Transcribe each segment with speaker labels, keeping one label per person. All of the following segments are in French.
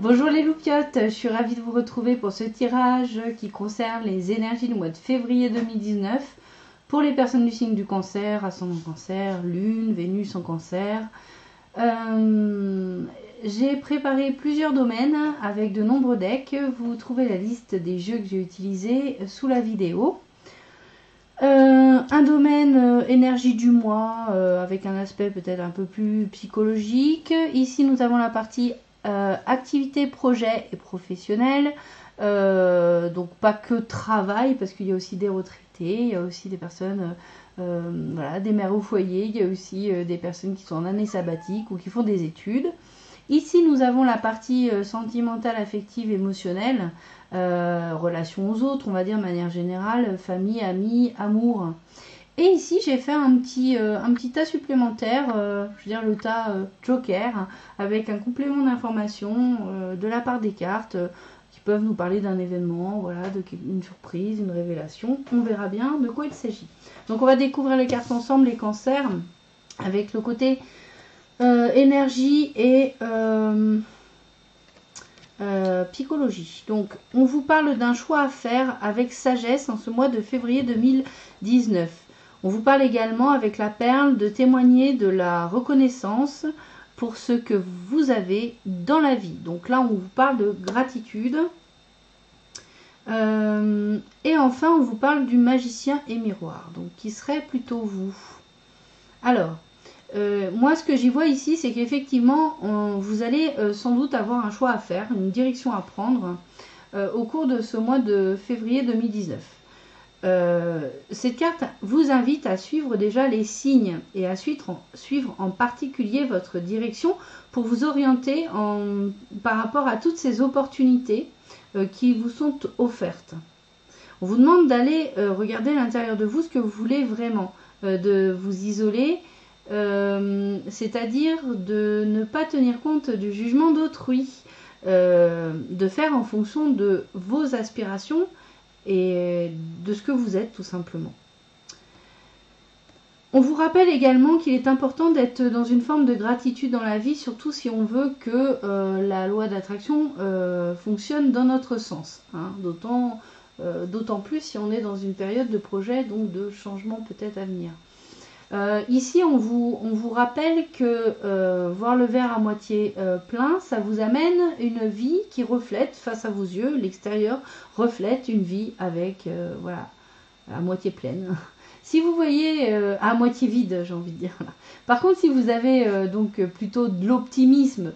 Speaker 1: Bonjour les loupiotes, je suis ravie de vous retrouver pour ce tirage qui concerne les énergies du mois de février 2019 pour les personnes du signe du cancer, ascendant cancer, lune, Vénus en cancer. J'ai préparé plusieurs domaines avec de nombreux decks. Vous trouvez la liste des jeux que j'ai utilisés sous la vidéo. Un domaine énergie du mois avec un aspect peut-être un peu plus psychologique. Ici nous avons la partie activité, projet et professionnel. Donc pas que travail, parce qu'il y a aussi des retraités, il y a aussi des personnes, voilà, des mères au foyer, il y a aussi des personnes qui sont en année sabbatique ou qui font des études. Ici nous avons la partie sentimentale, affective, émotionnelle, relation aux autres, on va dire de manière générale, famille, amis, amour. Et ici, j'ai fait un petit tas supplémentaire, je veux dire le tas Joker, avec un complément d'information de la part des cartes qui peuvent nous parler d'un événement, voilà, une surprise, une révélation. On verra bien de quoi il s'agit. Donc, on va découvrir les cartes ensemble, les cancers, avec le côté énergie et psychologie. Donc, on vous parle d'un choix à faire avec sagesse en ce mois de février 2019. On vous parle également avec la perle de témoigner de la reconnaissance pour ce que vous avez dans la vie. Donc là, on vous parle de gratitude. Et enfin, on vous parle du magicien et miroir, donc qui serait plutôt vous. Alors, moi, ce que j'y vois ici, c'est qu'effectivement, vous allez sans doute avoir un choix à faire, une direction à prendre au cours de ce mois de février 2019. Cette carte vous invite à suivre déjà les signes et à suivre en particulier votre direction pour vous orienter par rapport à toutes ces opportunités qui vous sont offertes. On vous demande d'aller regarder à l'intérieur de vous ce que vous voulez vraiment, de vous isoler, c'est-à-dire de ne pas tenir compte du jugement d'autrui, de faire en fonction de vos aspirations et de ce que vous êtes tout simplement. On vous rappelle également qu'il est important d'être dans une forme de gratitude dans la vie, surtout si on veut que la loi d'attraction fonctionne dans notre sens, hein, d'autant plus si on est dans une période de projet, donc de changement peut-être à venir. Ici, on vous rappelle que voir le verre à moitié plein, ça vous amène une vie qui reflète face à vos yeux. L'extérieur reflète une vie avec, voilà, à moitié pleine. Si vous voyez à moitié vide, j'ai envie de dire. Par contre, si vous avez donc plutôt de l'optimisme,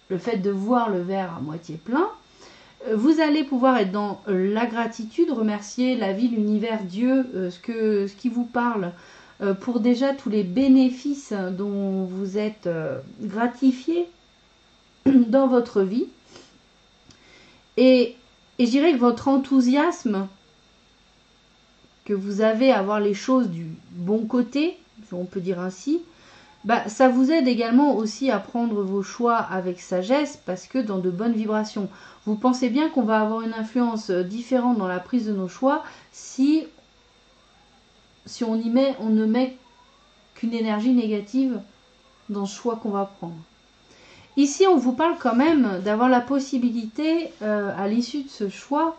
Speaker 1: le fait de voir le verre à moitié plein, vous allez pouvoir être dans la gratitude, remercier la vie, l'univers, Dieu, ce qui vous parle, pour déjà tous les bénéfices dont vous êtes gratifié dans votre vie. Et je dirais que votre enthousiasme que vous avez à voir les choses du bon côté, si on peut dire ainsi, bah, ça vous aide également aussi à prendre vos choix avec sagesse, parce que dans de bonnes vibrations. Vous pensez bien qu'on va avoir une influence différente dans la prise de nos choix si on ne met qu'une énergie négative dans ce choix qu'on va prendre. Ici, on vous parle quand même d'avoir la possibilité, à l'issue de ce choix,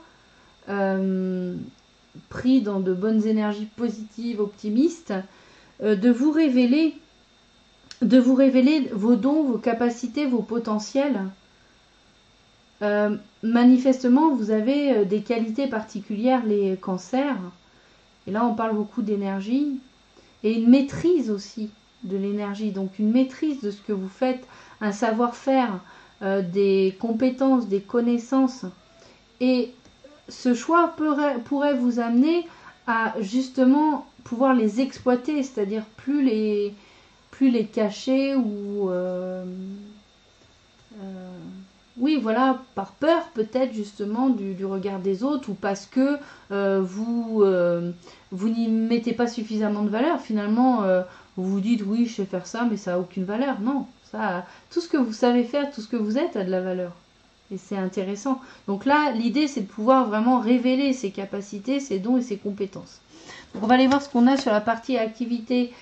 Speaker 1: pris dans de bonnes énergies positives, optimistes, de vous révéler vos dons, vos capacités, vos potentiels. Manifestement, vous avez des qualités particulières, les cancers. Et là, on parle beaucoup d'énergie et une maîtrise aussi de l'énergie. Donc, une maîtrise de ce que vous faites, un savoir-faire, des compétences, des connaissances. Et ce choix pourrait vous amener à justement pouvoir les exploiter, c'est-à-dire plus les cacher ou... oui, voilà, par peur peut-être justement du regard des autres ou parce que vous n'y mettez pas suffisamment de valeur. Finalement, vous vous dites oui, je sais faire ça, mais ça n'a aucune valeur. Non, tout ce que vous savez faire, tout ce que vous êtes a de la valeur. Et c'est intéressant. Donc là, l'idée, c'est de pouvoir vraiment révéler ses capacités, ses dons et ses compétences. Donc on va aller voir ce qu'on a sur la partie activité,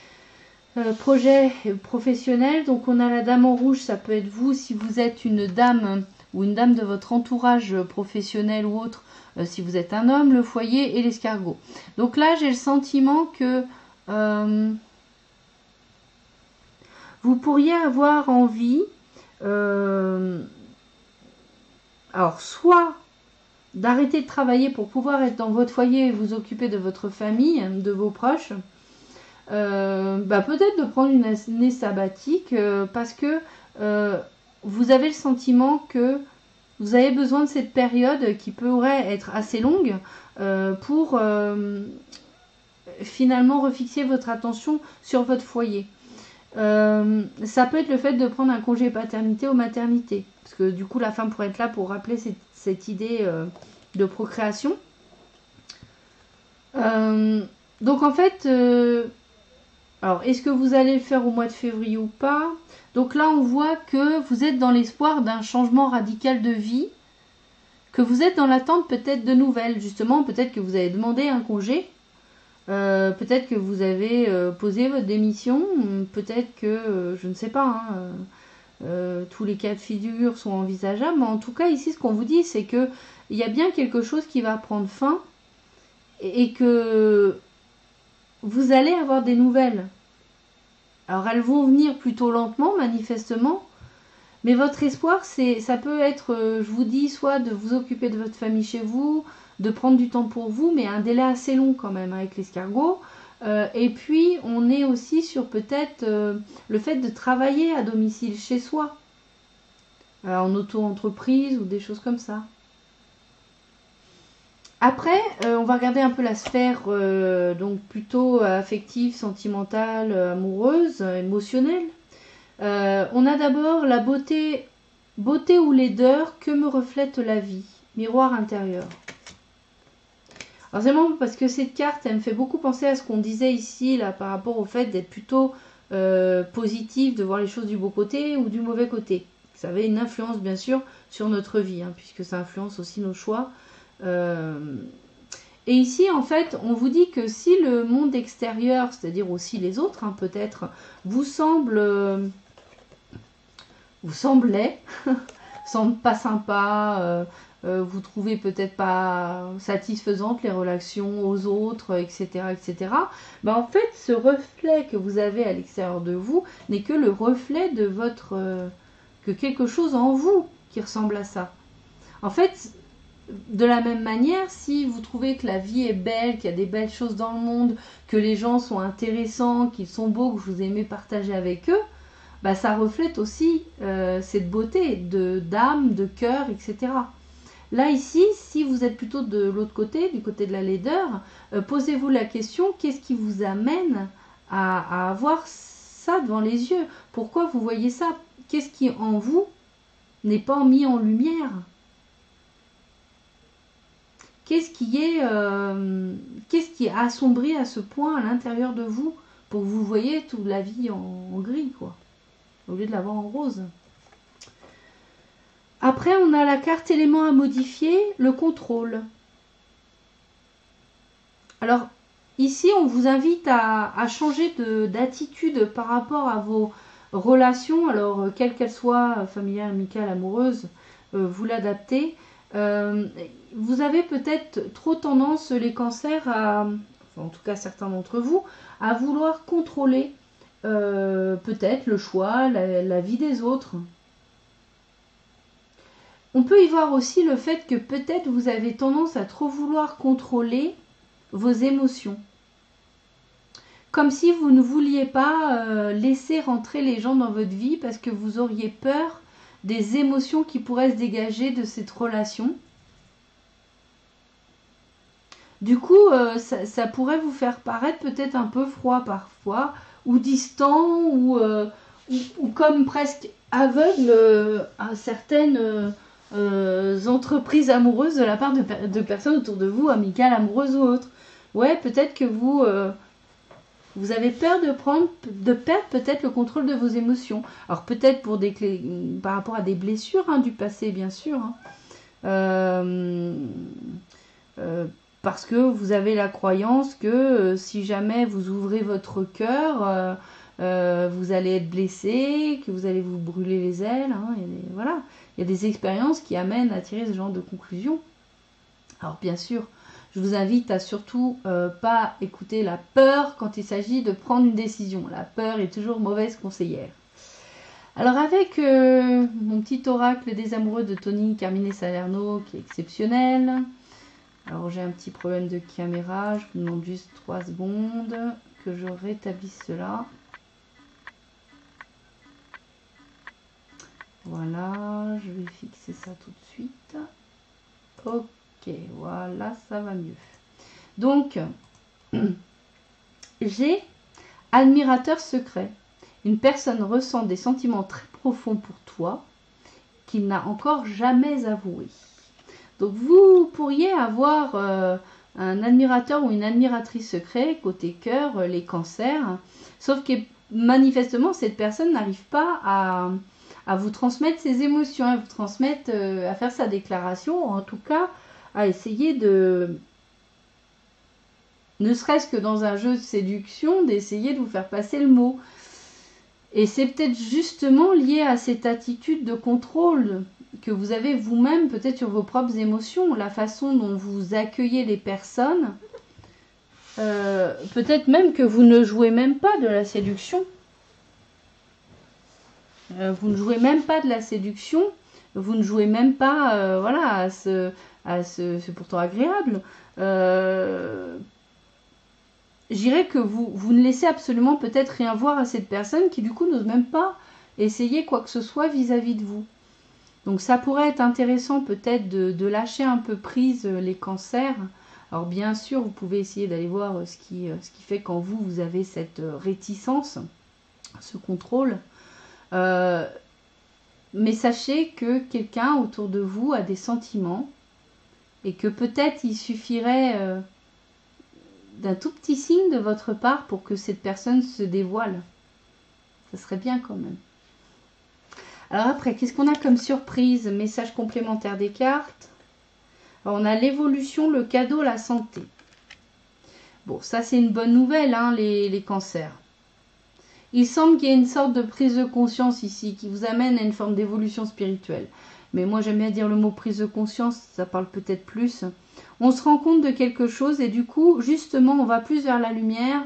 Speaker 1: projet professionnel. Donc on a la dame en rouge, ça peut être vous si vous êtes une dame ou une dame de votre entourage professionnel ou autre, si vous êtes un homme, le foyer et l'escargot. Donc là, j'ai le sentiment que vous pourriez avoir envie, alors soit d'arrêter de travailler pour pouvoir être dans votre foyer et vous occuper de votre famille, de vos proches, peut-être de prendre une année sabbatique parce que vous avez le sentiment que vous avez besoin de cette période qui pourrait être assez longue pour finalement refixer votre attention sur votre foyer. Ça peut être le fait de prendre un congé paternité ou maternité, parce que du coup la femme pourrait être là pour rappeler cette idée de procréation. Donc en fait, alors est-ce que vous allez le faire au mois de février ou pas? Donc là on voit que vous êtes dans l'espoir d'un changement radical de vie, que vous êtes dans l'attente peut-être de nouvelles, justement, peut-être que vous avez demandé un congé. Peut-être que vous avez posé votre démission, peut-être que, je ne sais pas, tous les cas de figure sont envisageables, mais en tout cas ici ce qu'on vous dit c'est que il y a bien quelque chose qui va prendre fin et que vous allez avoir des nouvelles. Alors elles vont venir plutôt lentement manifestement, mais votre espoir ça peut être, je vous dis, soit de vous occuper de votre famille chez vous, de prendre du temps pour vous, mais un délai assez long quand même avec l'escargot. Et puis, on est aussi sur peut-être le fait de travailler à domicile chez soi, en auto-entreprise ou des choses comme ça. Après, on va regarder un peu la sphère donc plutôt affective, sentimentale, amoureuse, émotionnelle. On a d'abord la beauté ou laideur que me reflète la vie, miroir intérieur. Alors c'est marrant parce que cette carte, elle me fait beaucoup penser à ce qu'on disait ici là par rapport au fait d'être plutôt positif, de voir les choses du beau côté ou du mauvais côté. Ça avait une influence bien sûr sur notre vie, puisque ça influence aussi nos choix. Et ici en fait, on vous dit que si le monde extérieur, c'est-à-dire aussi les autres peut-être, vous semblait, semble pas sympa, vous trouvez peut-être pas satisfaisantes les relations aux autres, etc., etc. En fait, ce reflet que vous avez à l'extérieur de vous n'est que le reflet de votre que quelque chose en vous qui ressemble à ça. En fait, de la même manière, si vous trouvez que la vie est belle, qu'il y a des belles choses dans le monde, que les gens sont intéressants, qu'ils sont beaux, que vous aimez partager avec eux, ça reflète aussi cette beauté d'âme, de cœur, etc. Là, ici, si vous êtes plutôt de l'autre côté, du côté de la laideur, posez-vous la question, qu'est-ce qui vous amène à avoir ça devant les yeux? Pourquoi vous voyez ça? Qu'est-ce qui, en vous, n'est pas mis en lumière? Qu'est-ce qui est assombri à ce point à l'intérieur de vous pour que vous voyez toute la vie en gris, quoi, au lieu de l'avoir en rose? Après, on a la carte élément à modifier, le contrôle. Alors, ici, on vous invite à changer d'attitude par rapport à vos relations, alors quelles qu'elles soient, familiales, amicales, amoureuses, vous l'adaptez. Vous avez peut-être trop tendance, les cancers, en tout cas certains d'entre vous, à vouloir contrôler peut-être le choix, la vie des autres. On peut y voir aussi le fait que peut-être vous avez tendance à trop vouloir contrôler vos émotions. Comme si vous ne vouliez pas laisser rentrer les gens dans votre vie parce que vous auriez peur des émotions qui pourraient se dégager de cette relation. Du coup, ça pourrait vous faire paraître peut-être un peu froid parfois, ou distant, ou comme presque aveugle à certaines entreprises amoureuses de la part de personnes autour de vous, amicales, amoureuses ou autres. Ouais, peut-être que vous avez peur de perdre peut-être le contrôle de vos émotions. Alors peut-être par rapport à des blessures du passé, bien sûr. Parce que vous avez la croyance que si jamais vous ouvrez votre cœur, vous allez être blessé, que vous allez vous brûler les ailes. Hein, voilà, il y a des expériences qui amènent à tirer ce genre de conclusion. Alors bien sûr, je vous invite à surtout pas écouter la peur quand il s'agit de prendre une décision. La peur est toujours mauvaise conseillère. Alors avec mon petit oracle des amoureux de Tony Carmine Salerno qui est exceptionnel. Alors j'ai un petit problème de caméra, je vous demande juste 3 secondes que je rétablisse cela. Voilà, je vais fixer ça tout de suite. Ok, voilà, ça va mieux. Donc, j'ai admirateur secret. Une personne ressent des sentiments très profonds pour toi qu'il n'a encore jamais avoué. Donc, vous pourriez avoir un admirateur ou une admiratrice secret côté cœur, les cancers. Sauf que manifestement, cette personne n'arrive pas à vous transmettre ses émotions, à vous transmettre, à faire sa déclaration, en tout cas, à essayer de, ne serait-ce que dans un jeu de séduction, d'essayer de vous faire passer le mot. Et c'est peut-être justement lié à cette attitude de contrôle que vous avez vous-même, peut-être sur vos propres émotions, la façon dont vous accueillez les personnes. Peut-être même que vous ne jouez même pas de la séduction. Vous ne jouez même pas de la séduction. Vous ne jouez même pas, voilà, c'est pourtant agréable. Je dirais que vous ne laissez absolument peut-être rien voir à cette personne qui du coup n'ose même pas essayer quoi que ce soit vis-à-vis de vous. Donc ça pourrait être intéressant peut-être de lâcher un peu prise les cancers. Alors bien sûr, vous pouvez essayer d'aller voir ce qui fait quand vous avez cette réticence, ce contrôle. Mais sachez que quelqu'un autour de vous a des sentiments et que peut-être il suffirait d'un tout petit signe de votre part pour que cette personne se dévoile. Ça serait bien quand même. Alors après, qu'est-ce qu'on a comme surprise? Message complémentaire des cartes. Alors on a l'évolution, le cadeau, la santé. Bon, ça c'est une bonne nouvelle, hein, les cancers. Il semble qu'il y ait une sorte de prise de conscience ici qui vous amène à une forme d'évolution spirituelle. Mais moi j'aime bien dire le mot prise de conscience, ça parle peut-être plus. On se rend compte de quelque chose et du coup, justement, on va plus vers la lumière.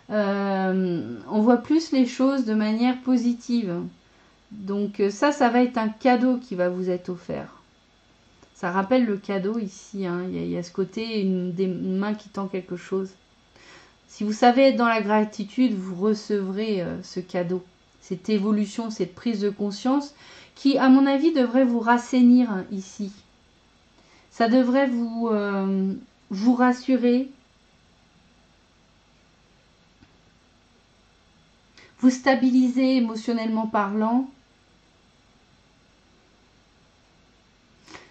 Speaker 1: On voit plus les choses de manière positive. Donc ça va être un cadeau qui va vous être offert. Ça rappelle le cadeau ici. Hein. Il y a ce côté, une main qui tend quelque chose. Si vous savez être dans la gratitude, vous recevrez ce cadeau, cette évolution, cette prise de conscience qui, à mon avis, devrait vous rassainir ici. Ça devrait vous rassurer, vous stabiliser émotionnellement parlant.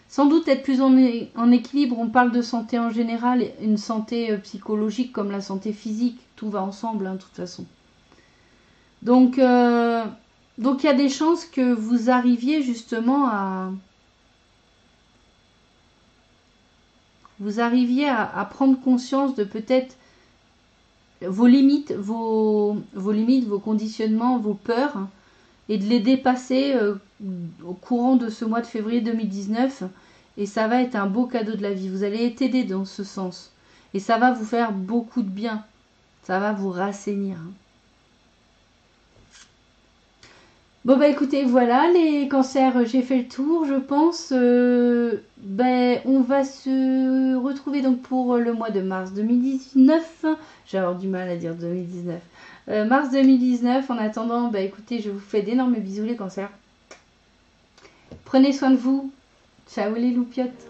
Speaker 1: Sans doute être plus en équilibre, on parle de santé en général, une santé psychologique comme la santé physique, tout va ensemble hein, de toute façon. Donc il y a des chances que vous arriviez justement à prendre conscience de peut-être vos limites, vos conditionnements, vos peurs, hein, et de les dépasser au courant de ce mois de février 2019. Et ça va être un beau cadeau de la vie. Vous allez être aidé dans ce sens. Et ça va vous faire beaucoup de bien. Ça va vous rassainir. Bon bah écoutez, voilà les cancers, j'ai fait le tour, je pense. On va se retrouver donc pour le mois de mars 2019. J'ai avoir du mal à dire 2019. Mars 2019. En attendant, bah écoutez, je vous fais d'énormes bisous les cancers. Prenez soin de vous. Ciao les loupiottes.